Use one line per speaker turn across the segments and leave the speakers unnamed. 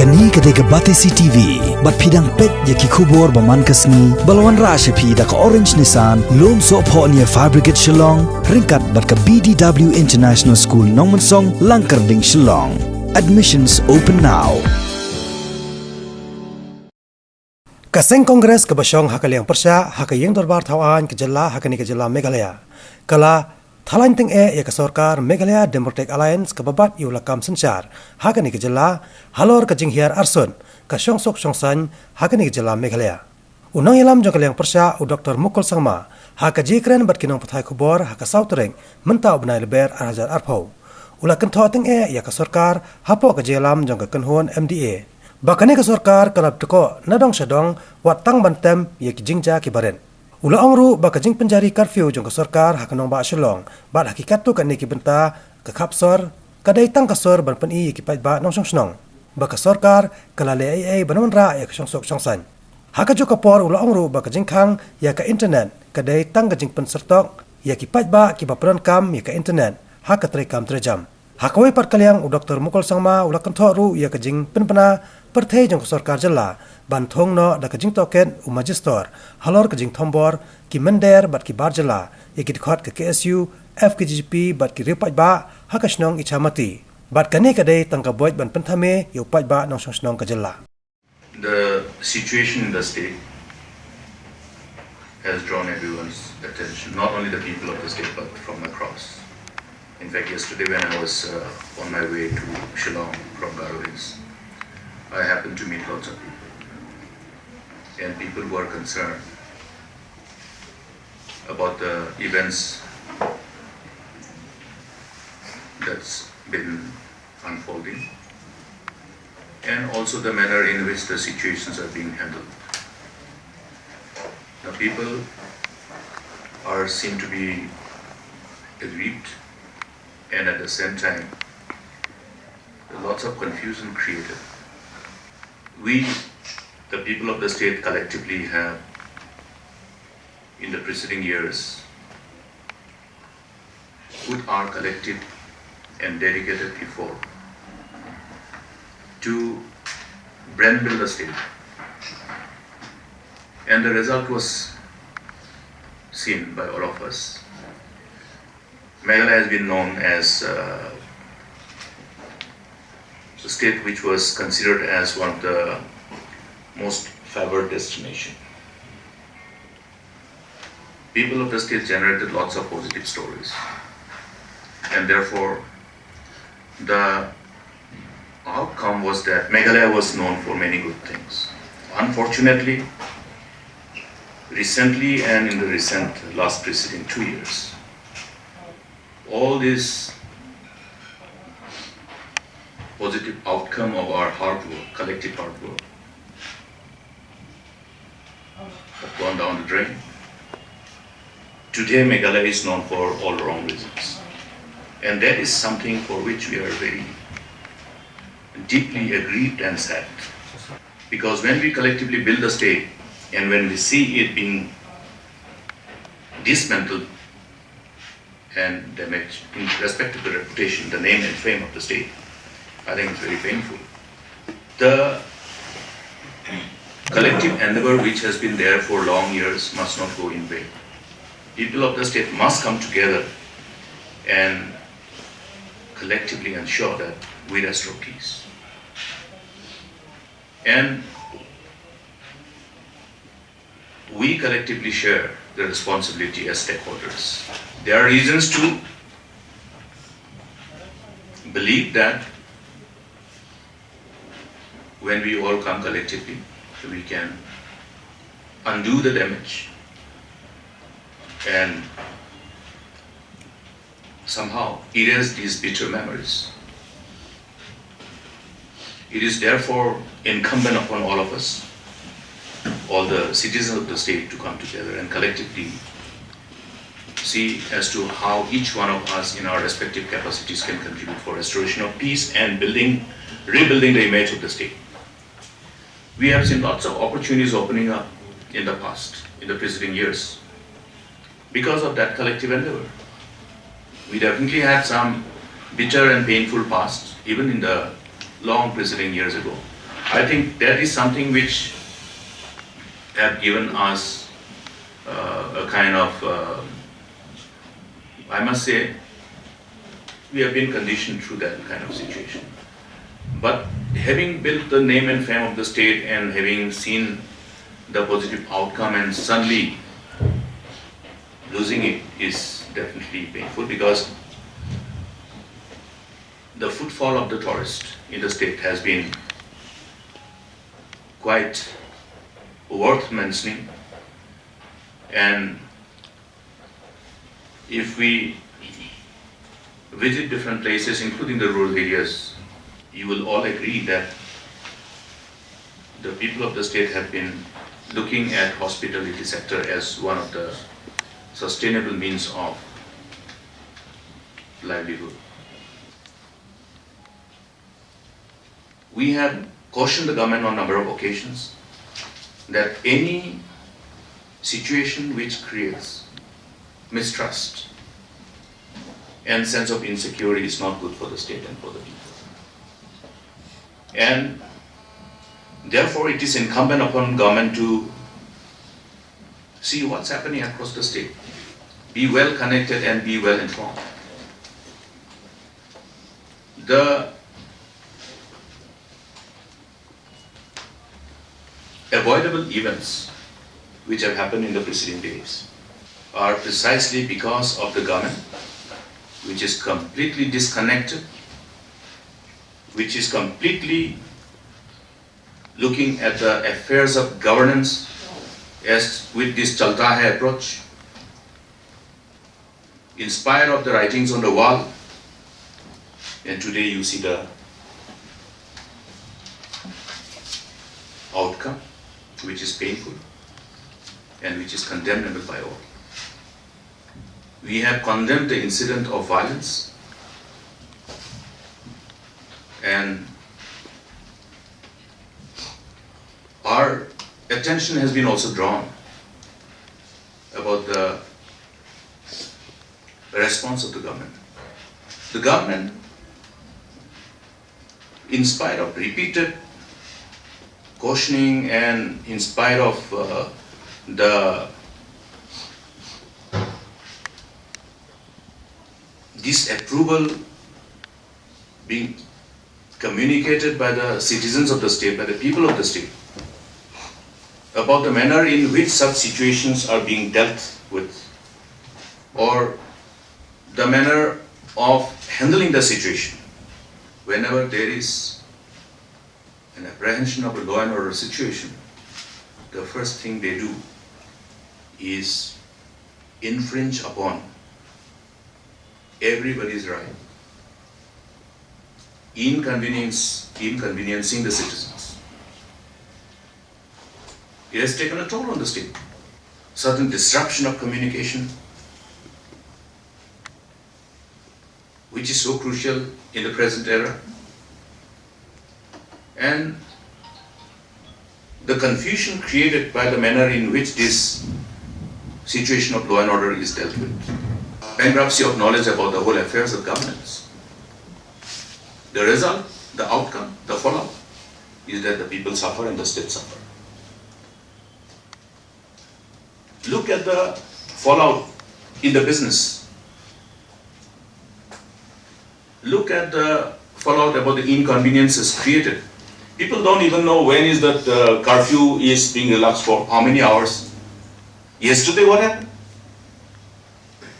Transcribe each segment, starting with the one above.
Kani kadega Batesi TV, bat pidang pet yaki kubor baman kasni, balwan rasha pi da ka Orange Nissan, lom so po niya Fabricate Shillong, ringkat bat ka BDW International School Nongmansong, Langkarding Shillong. Admissions open now.
Kaseng Kongres ke Basyong hakaliang persya hakayeng dorbar thawan ke jela hakani ke jela Meghalaya. Kala Thalain ting ya ke Sorkar Meghalaya Democratic Alliance ke babat yu lakam sencar hakani ke jela halor ke Hiar Arsun ke Shongsuk Shongsaiñ hakani ke jela Meghalaya. Unang ilam jong kaliang persya u Dr. Mukul Sangma haka jikren bat kinong pathai kubor haka Sautereng mentau benai leber arhajar arpau. Ula kentho ting ya ke Sorkar hapo ke jelam jong ke kenhon MDA. Bakane ke Sorkar kalap teko nadong sedong wat tang bantem ye ki jingja ki baren. Ula ongru baka jing penjari karfiu jong ke Sorkar hak Nongbah Shillong bat hakikat tu kan ki benta ke kapsor kadai tang kasor ban pen i ki pai ba nong snong. Baka Sorkar kala le ai banon ra ye ke Shongsuk Shongsaiñ. Haka jo kapor ula ongru baka jing khang ya ke internet kadai tang ke jing pen sertok ye ki pai ba ki bapran kam ye ke internet haka tre kam tre jam. Hakawai par kaliang u Dr. Mukul Sangma ula kentho ru ye ke jing penpena perthai jong Sorkar jela ban thong no da kajing token u magister halor kajing thombor ki mender bat ki barjela ekit khot ke KSU FKGP bat ki ripat ba hakasnong ichamati bat kane kadai tangka boy ban penthame yu pat ba nong snong ka jela.
The situation in the state has drawn everyone's attention, not only the people of the state but from across. In fact, yesterday when I was on my way to Shillong from Garowins, I happened to meet lots of people, and people were concerned about the events that's been unfolding, and also the manner in which the situations are being handled. The people seem to be aggrieved, and at the same time, lots of confusion created. We, the people of the state, collectively have, in the preceding years, put our collective and dedicated effort to brand build the state. And the result was seen by all of us. Meghalaya has been known as a state which was considered as one of the most favored destination. People of the state generated lots of positive stories, and therefore the outcome was that Meghalaya was known for many good things. Unfortunately, recently and in the last preceding 2 years, all this positive outcome of our hard work, collective hard work, have gone down the drain. Today, Meghalaya is known for all wrong reasons. And that is something for which we are very deeply aggrieved and sad. Because when we collectively build the state, and when we see it being dismantled and damaged in respect to the reputation, the name and fame of the state, I think it's very painful. The collective endeavor which has been there for long years must not go in vain. People of the state must come together and collectively ensure that we restore peace. And we collectively share the responsibility as stakeholders. There are reasons to believe that when we all come collectively, we can undo the damage and somehow erase these bitter memories. It is therefore incumbent upon all of us, all the citizens of the state, to come together and collectively see as to how each one of us in our respective capacities can contribute for restoration of peace and rebuilding the image of the state. We have seen lots of opportunities opening up in the past, in the preceding years, because of that collective endeavor. We definitely had some bitter and painful past, even in the long preceding years ago. I think that is something which have given us a kind of, I must say, we have been conditioned through that kind of situation. But having built the name and fame of the state and having seen the positive outcome and suddenly losing it is definitely painful, because the footfall of the tourist in the state has been quite worth mentioning. And if we visit different places, including the rural areas, you will all agree that the people of the state have been looking at hospitality sector as one of the sustainable means of livelihood. We have cautioned the government on a number of occasions that any situation which creates mistrust and sense of insecurity is not good for the state and for the people. And therefore it is incumbent upon government to see what's happening across the state, be well connected and be well informed. The avoidable events which have happened in the preceding days are precisely because of the government, which is completely disconnected, which is completely looking at the affairs of governance as with this chalta hai approach, in spite of the writings on the wall. And today you see the outcome, which is painful and which is condemnable by all. We have condemned the incident of violence, and our attention has been also drawn about the response of the government. The government, in spite of repeated cautioning and in spite of the disapproval being communicated by the citizens of the state, by the people of the state, about the manner in which such situations are being dealt with, or the manner of handling the situation. Whenever there is an apprehension of a law and order situation, the first thing they do is infringe upon everybody's right, inconveniencing the citizens. It has taken a toll on the state. Certain disruption of communication, which is so crucial in the present era, and the confusion created by the manner in which this situation of law and order is dealt with. Bankruptcy of knowledge about the whole affairs of governance. The result, the outcome, the fallout is that the people suffer and the state suffer. Look at the fallout in the business. Look at the fallout about the inconveniences created. People don't even know when is that curfew is being relaxed for how many hours. Yesterday what happened?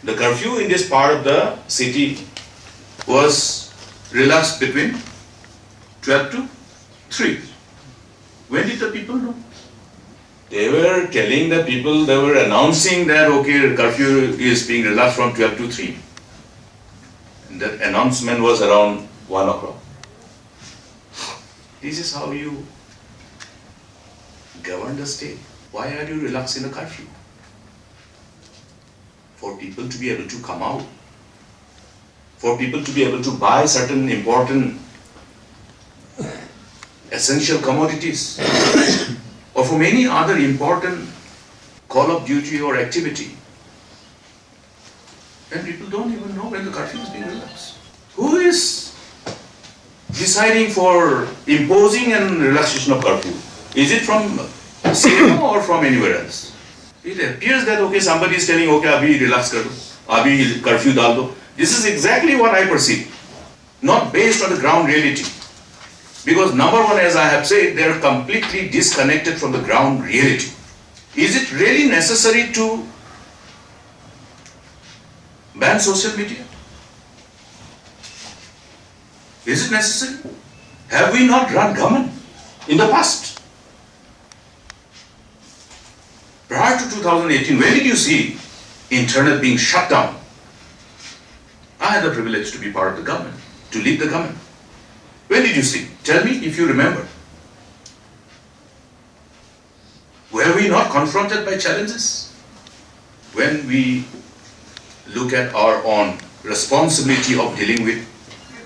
The curfew in this part of the city was relaxed between 12 to 3. When did the people know? They were telling the people, they were announcing that okay, curfew is being relaxed from 12 to 3. And that announcement was around 1 o'clock. This is how you govern the state. Why are you relaxing the curfew? For people to be able to come out, for people to be able to buy certain important essential commodities, or for many other important call of duty or activity. And people don't even know when the curfew is being relaxed. Who is deciding for imposing and relaxation of curfew? Is it from CMO or from anywhere else? It appears that, okay, somebody is telling, okay, abhi relax kar do, abhi curfew dal do. This is exactly what I perceive, not based on the ground reality. Because number one, as I have said, they are completely disconnected from the ground reality. Is it really necessary to ban social media? Is it necessary? Have we not run government in the past? Prior to 2018, when did you see internet being shut down? I had the privilege to be part of the government, to lead the government. When did you see? Tell me if you remember. Were we not confronted by challenges? When we look at our own responsibility of dealing with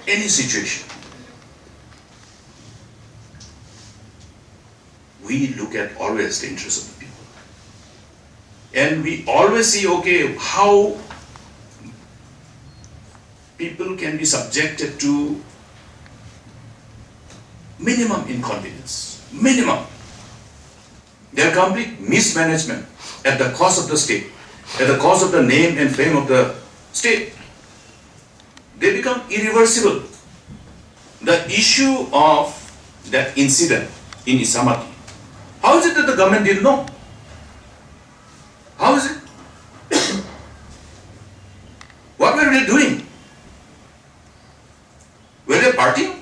any situation, we look at always the interests of the people. And we always see, okay, how people can be subjected to minimum inconvenience, minimum. Their complete mismanagement at the cost of the state, at the cost of the name and fame of the state. They become irreversible. The issue of that incident in Isamati, how is it that the government didn't know? How is it? What were they doing? Were they partying?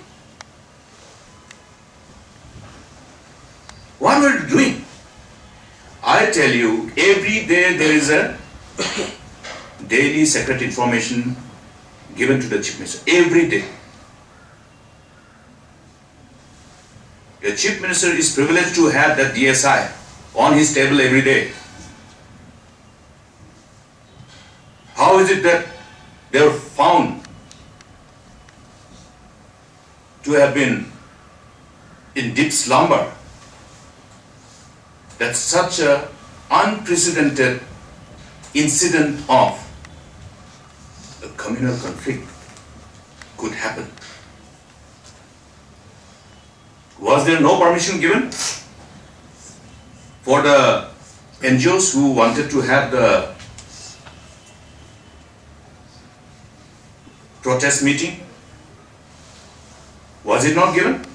What were they doing? I tell you, every day there is a daily secret information given to the Chief Minister. Every day. The Chief Minister is privileged to have that DSI on his table every day. How is it that they are found to have been in deep slumber? That such a unprecedented incident of a communal conflict could happen. Was there no permission given for the NGOs who wanted to have the protest meeting? Was it not given?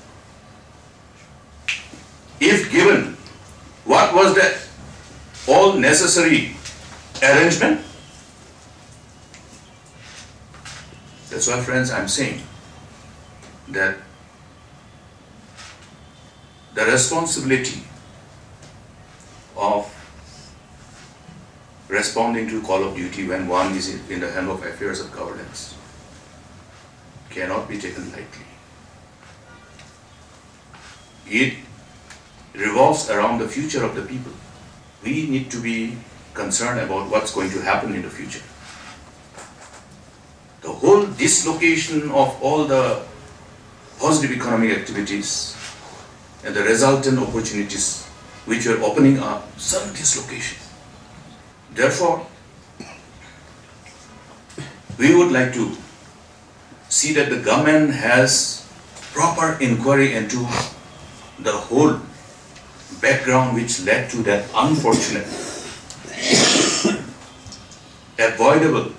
If given, what was the all necessary arrangement? That's why, friends, I'm saying that the responsibility of responding to call of duty when one is in the hand of affairs of governance cannot be taken lightly. It revolves around the future of the people. We need to be concerned about what's going to happen in the future. The whole dislocation of all the positive economic activities and the resultant opportunities which are opening up, some dislocation. Therefore, we would like to see that the government has proper inquiry into the whole background which led to that unfortunate, avoidable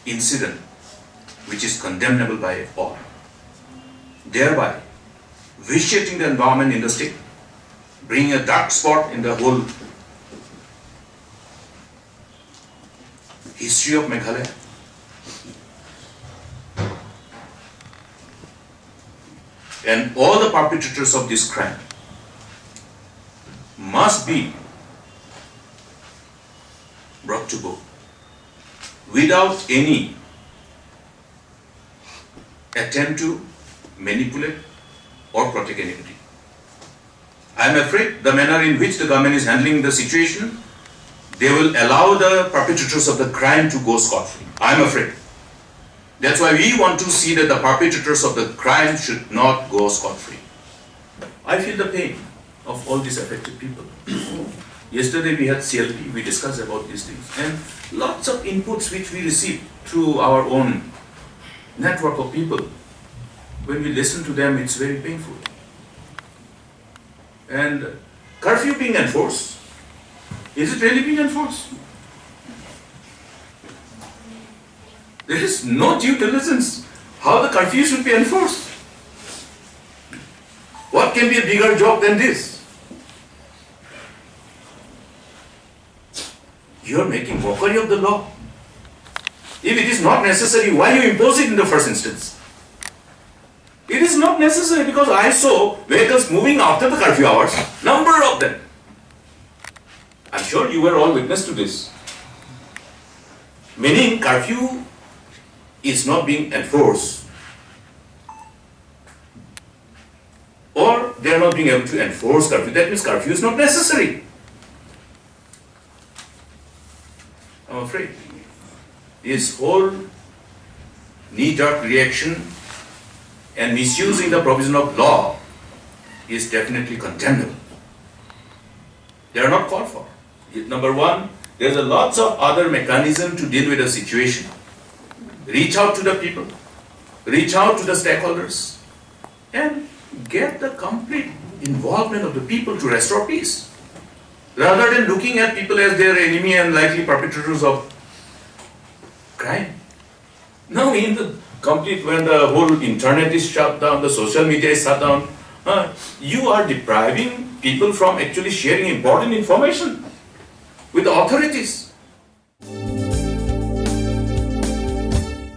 incident which is condemnable by all, thereby vitiating the environment in the state, bringing a dark spot in the whole history of Meghalaya. And all the perpetrators of this crime must be brought to book without any attempt to manipulate or protect anybody. I am afraid the manner in which the government is handling the situation, they will allow the perpetrators of the crime to go scot-free. I am afraid. That's why we want to see that the perpetrators of the crime should not go scot-free. I feel the pain of all these affected people. Yesterday we had CLP, we discussed about these things, and lots of inputs which we received through our own network of people when we listen to them, it's very painful. And curfew being enforced, is it really being enforced? There is no due diligence how the curfew should be enforced. What can be a bigger job than this? You are making mockery of the law. If it is not necessary, why you impose it in the first instance? It is not necessary because I saw vehicles moving after the curfew hours, number of them. I'm sure you were all witness to this. Meaning curfew is not being enforced, or they are not being able to enforce curfew. That means curfew is not necessary. I'm afraid this whole knee-jerk reaction and misusing the provision of law is definitely condemnable. They are not called for. Number one, there's a lots of other mechanisms to deal with the situation. Reach out to the people, reach out to the stakeholders, and get the complete involvement of the people to restore peace. Rather than looking at people as their enemy and likely perpetrators of crime. Now in the complete, when the whole internet is shut down, the social media is shut down, you are depriving people from actually sharing important information with the authorities.